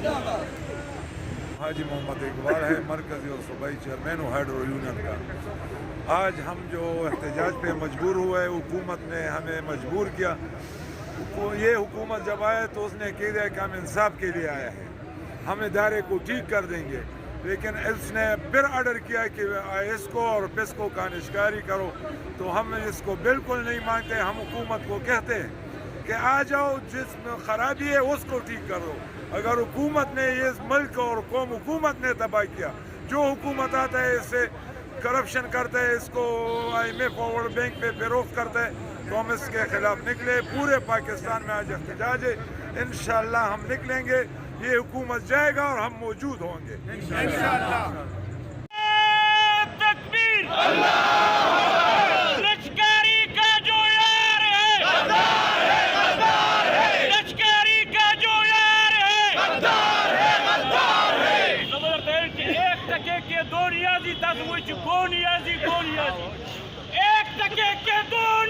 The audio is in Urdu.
حاجی محمد اقبال ہے، مرکزی اور صوبائی چیئرمین ہائیڈرو یونین کا۔ آج ہم جو احتجاج پہ مجبور ہوئے، حکومت نے ہمیں مجبور کیا۔ یہ حکومت جب آئے تو اس نے کہہ دیا کہ ہم انصاف کے لیے آیا ہے، ہم ادارے کو ٹھیک کر دیں گے، لیکن اس نے پھر آرڈر کیا کہ اس کو اور پسکو کا نشکاری کرو، تو ہم اس کو بالکل نہیں مانتے۔ ہم حکومت کو کہتے ہیں کہ آ جاؤ، جس میں خرابی ہے اس کو ٹھیک کرو۔ اگر حکومت نے اس ملک اور قوم حکومت نے تباہ کیا، جو حکومت آتا ہے اس سے کرپشن کرتا ہے، اس کو IMF ورلڈ بینک پہ فروخت کرتا ہے، تو ہم اس کے خلاف نکلے۔ پورے پاکستان میں آج احتجاج ہے، انشاءاللہ ہم نکلیں گے، یہ حکومت جائے گا اور ہم موجود ہوں گے انشاءاللہ۔ تکبیر، لشکری کا جو یار ہے، لشکری کا جو یار ہے، زبردست ایک ٹکے کے دو ریاضی، 10 وہ گو نیازی، ایک ٹکے کے دو